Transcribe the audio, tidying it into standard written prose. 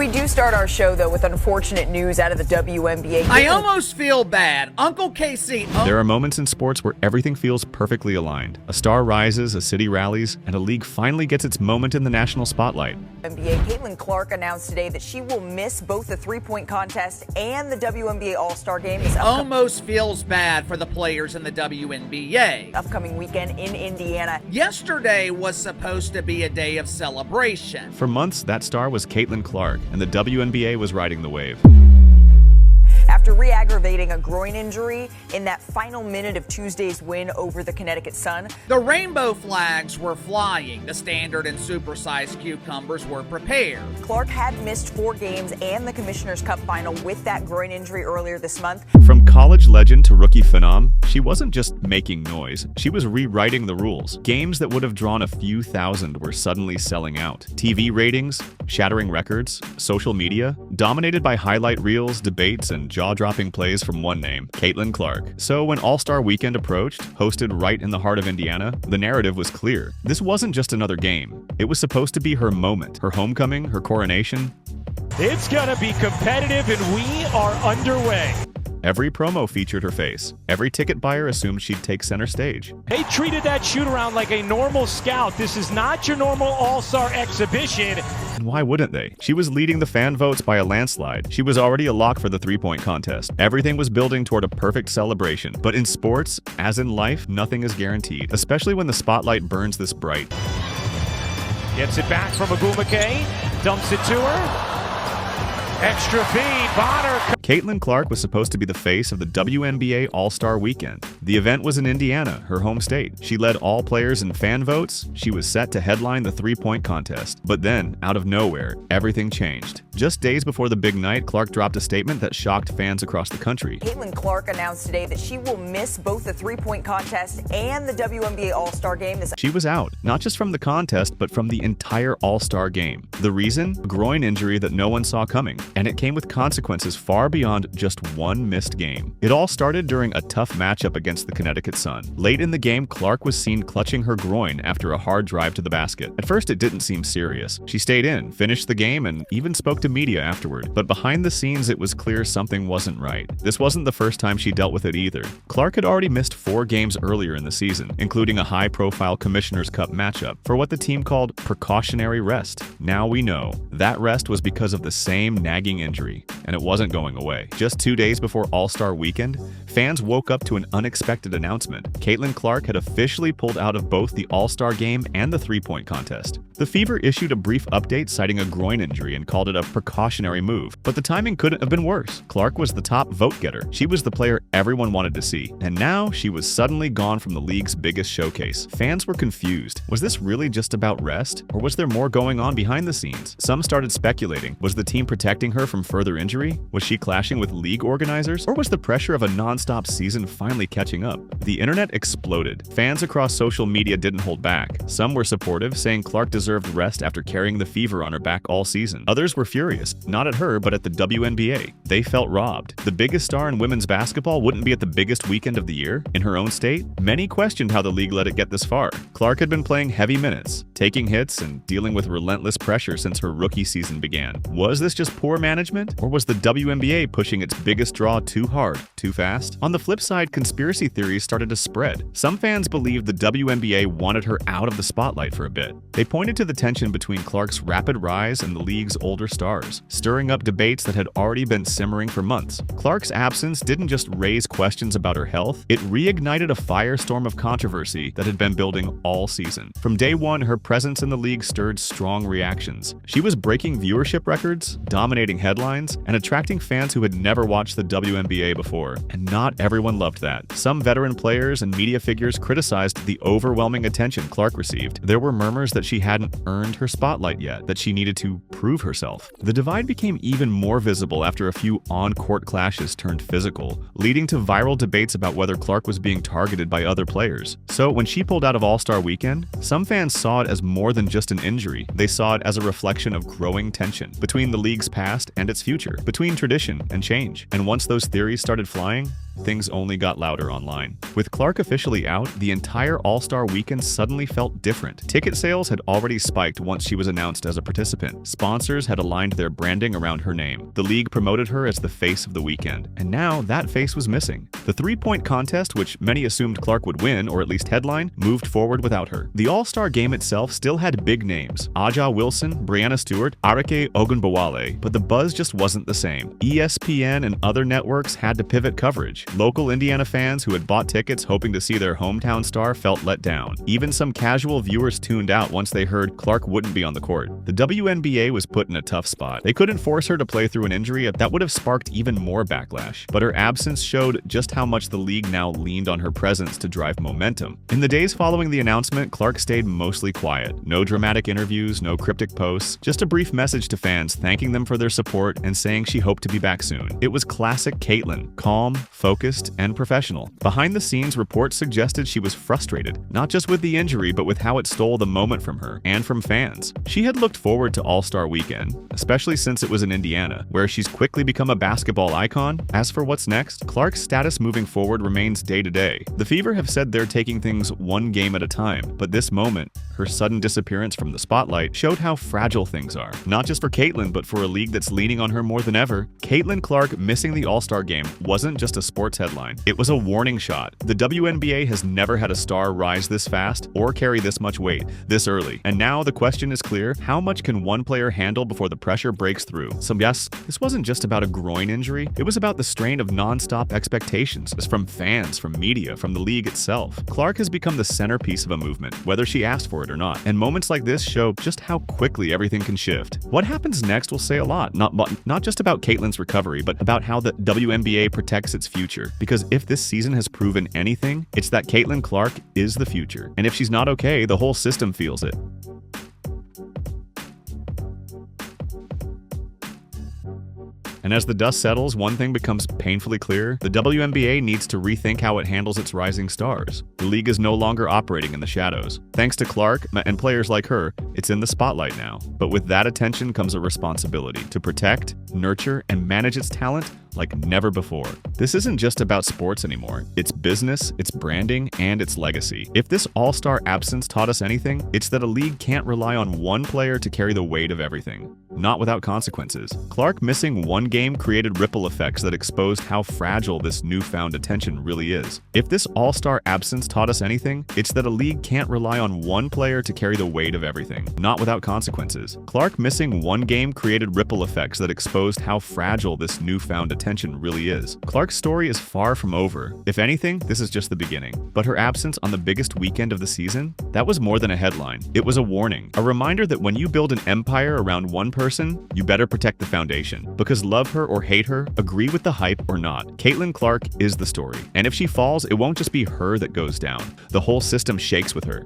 We do start our show, though, with unfortunate news out of the WNBA. I almost feel bad. Uncle KC. There are moments in sports where everything feels perfectly aligned. A star rises, a city rallies, and a league finally gets its moment in the national spotlight. NBA Caitlin Clark announced today that she will miss both the three-point contest and the WNBA All-Star Game. Almost feels bad for the players in the WNBA. Upcoming weekend in Indiana. Yesterday was supposed to be a day of celebration. For months, that star was Caitlin Clark, and the WNBA was riding the wave. After re-aggravating a groin injury in that final minute of Tuesday's win over the Connecticut Sun. The rainbow flags were flying. The standard and supersized cucumbers were prepared. Clark had missed 4 games and the Commissioner's Cup final with that groin injury earlier this month. From college legend to rookie phenom, she wasn't just making noise, she was rewriting the rules. Games that would have drawn a few thousand were suddenly selling out. TV ratings, shattering records, social media, dominated by highlight reels, debates, and jaw-dropping plays from one name, Caitlin Clark. So when All-Star Weekend approached, hosted right in the heart of Indiana, the narrative was clear. This wasn't just another game. It was supposed to be her moment, her homecoming, her coronation. It's gonna be competitive and we are underway. Every promo featured her face. Every ticket buyer assumed she'd take center stage. They treated that shoot-around like a normal scout. This is not your normal all-star exhibition. And why wouldn't they? She was leading the fan votes by a landslide. She was already a lock for the three-point contest. Everything was building toward a perfect celebration. But in sports, as in life, nothing is guaranteed, especially when the spotlight burns this bright. Gets it back from Agumake, dumps it to her. Extra feed, Bonner. Caitlin Clark was supposed to be the face of the WNBA All-Star Weekend. The event was in Indiana, her home state. She led all players in fan votes. She was set to headline the three-point contest. But then, out of nowhere, everything changed. Just days before the big night, Clark dropped a statement that shocked fans across the country. Caitlin Clark announced today that she will miss both the three-point contest and the WNBA All-Star Game. She was out, not just from the contest, but from the entire All-Star Game. The reason? A groin injury that no one saw coming. And it came with consequences far beyond just one missed game. It all started during a tough matchup against the Connecticut Sun. Late in the game, Clark was seen clutching her groin after a hard drive to the basket. At first, it didn't seem serious. She stayed in, finished the game, and even spoke to media afterward. But behind the scenes, it was clear something wasn't right. This wasn't the first time she dealt with it either. Clark had already missed 4 games earlier in the season, including a high-profile Commissioner's Cup matchup, for what the team called precautionary rest. Now we know. That rest was because of the same nagging injury, and it wasn't going away. Just 2 days before All-Star Weekend, fans woke up to an unexpected announcement. Caitlin Clark had officially pulled out of both the All-Star Game and the three-point contest. The Fever issued a brief update citing a groin injury and called it a precautionary move, but the timing couldn't have been worse. Clark was the top vote-getter. She was the player everyone wanted to see, and now she was suddenly gone from the league's biggest showcase. Fans were confused. Was this really just about rest, or was there more going on behind the scenes? Some started speculating. Was the team protecting her from further injury? Was she clashing with league organizers? Or was the pressure of a non-stop season finally catching up? The internet exploded. Fans across social media didn't hold back. Some were supportive, saying Clark deserved rest after carrying the fever on her back all season. Others were furious, not at her, but at the WNBA. They felt robbed. The biggest star in women's basketball wouldn't be at the biggest weekend of the year in her own state. Many questioned how the league let it get this far. Clark had been playing heavy minutes, taking hits, and dealing with relentless pressure since her rookie season began. Was this just poor management? Or was the WNBA pushing its biggest draw too hard, too fast? On the flip side, conspiracy theories started to spread. Some fans believed the WNBA wanted her out of the spotlight for a bit. They pointed to the tension between Clark's rapid rise and the league's older stars, stirring up debates that had already been simmering for months. Clark's absence didn't just raise questions about her health, it reignited a firestorm of controversy that had been building all season. From day one, her presence in the league stirred strong reactions. She was breaking viewership records, dominating headlines, and attracting fans who had never watched the WNBA before. And not everyone loved that. Some veteran players and media figures criticized the overwhelming attention Clark received. There were murmurs that she hadn't earned her spotlight yet, that she needed to prove herself. The divide became even more visible after a few on-court clashes turned physical, leading to viral debates about whether Clark was being targeted by other players. So when she pulled out of All-Star Weekend, some fans saw it as more than just an injury. They saw it as a reflection of growing tension between the league's past and its future, between tradition and change. And once those theories started flying, things only got louder online. With Clark officially out, the entire All-Star weekend suddenly felt different. Ticket sales had already spiked once she was announced as a participant. Sponsors had aligned their branding around her name. The league promoted her as the face of the weekend, and now that face was missing. The three-point contest, which many assumed Clark would win, or at least headline, moved forward without her. The All-Star game itself still had big names: Aja Wilson, Brianna Stewart, Arike Ogunbowale, but the buzz just wasn't the same. ESPN and other networks had to pivot coverage. Local Indiana fans who had bought tickets hoping to see their hometown star felt let down. Even some casual viewers tuned out once they heard Clark wouldn't be on the court. The WNBA was put in a tough spot. They couldn't force her to play through an injury that would have sparked even more backlash, but her absence showed just how much the league now leaned on her presence to drive momentum. In the days following the announcement, Clark stayed mostly quiet. No dramatic interviews, no cryptic posts, just a brief message to fans thanking them for their support and saying she hoped to be back soon. It was classic Caitlyn, calm, focused, and professional. Behind the scenes, reports suggested she was frustrated, not just with the injury, but with how it stole the moment from her and from fans. She had looked forward to All-Star Weekend, especially since it was in Indiana, where she's quickly become a basketball icon. As for what's next, Clark's status moving forward remains day to day. The Fever have said they're taking things one game at a time, but this moment, her sudden disappearance from the spotlight, showed how fragile things are. Not just for Caitlyn, but for a league that's leaning on her more than ever. Caitlyn Clark missing the All-Star game wasn't just a sports headline. It was a warning shot. The WNBA has never had a star rise this fast or carry this much weight this early. And now the question is clear: how much can one player handle before the pressure breaks through? So yes, this wasn't just about a groin injury. It was about the strain of non-stop expectations from fans, from media, from the league itself. Clark has become the centerpiece of a movement, whether she asked for it or not. And moments like this show just how quickly everything can shift. What happens next will say a lot, not just about Caitlyn's recovery, but about how the WNBA protects its future. Because if this season has proven anything, it's that Caitlyn Clark is the future. And if she's not okay, the whole system feels it. And as the dust settles, one thing becomes painfully clear: the WNBA needs to rethink how it handles its rising stars. The league is no longer operating in the shadows. Thanks to Clark and players like her, it's in the spotlight now. But with that attention comes a responsibility to protect, nurture, and manage its talent like never before. This isn't just about sports anymore. It's business, it's branding, and it's legacy. If this all-star absence taught us anything, it's that a league can't rely on one player to carry the weight of everything. Not without consequences. Clark missing one game created ripple effects that exposed how fragile this newfound attention really is. If this all-star absence taught us anything, it's that a league can't rely on one player to carry the weight of everything. Not without consequences. Clark missing one game created ripple effects that exposed how fragile this newfound attention really is. Clark's story is far from over. If anything, this is just the beginning. But her absence on the biggest weekend of the season, that was more than a headline. It was a warning, a reminder that when you build an empire around one person, you better protect the foundation. Because love her or hate her, agree with the hype or not, Caitlyn Clark is the story. And if she falls, it won't just be her that goes down. The whole system shakes with her.